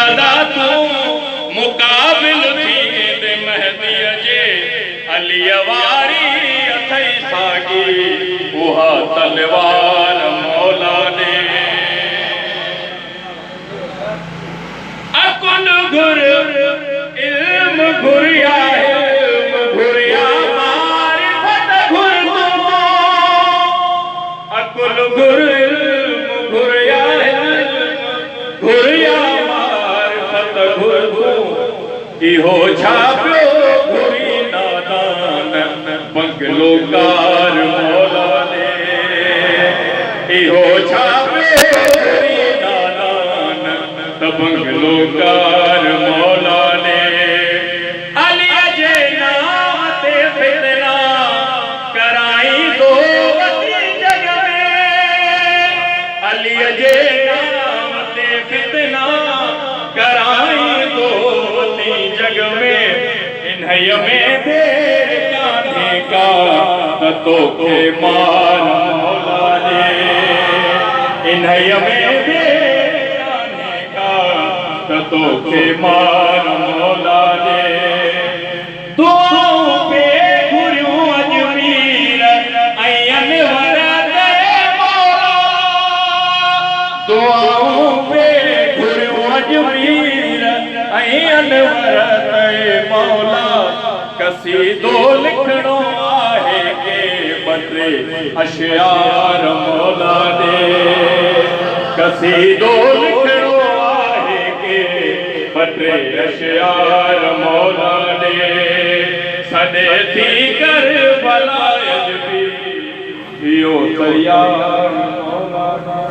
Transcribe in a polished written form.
दादा तू मुकाबिल थी दे महदी जे अली वारी अथई सागी उहा तलवार मौला ने अकुल घुर इल्म घुरिया घुरिया मारिफत घुर दो अकुल घुर इल्म घुरिया घुरिया मारिफत घुर दो इहो छापियो घुरी नादान बंगलोकार मौला ने इहो छापियो घुरी नादान बंगलोकार मौला ने अली जे नाम ते फितना कराई दो वती जग में अली जे नाम ते फितना कराई दो वती जग में इन्हय में देर कान्हे का तो के मान मौला ने इन्हय में देर कान्हे का तो के मान मौला ने दुआओं पे घुरियूं अजमीर अयन वरदे मौला दुआओं पे घुरियूं अजमीर अयन वरदे मौला कसीदो लिखणो आहे के बटे अशियार मौला ने कसीदो लिखणो आहे के बटे अशियार मौला ने सॾे थी कर भला अजबी इहो तयार मौला ने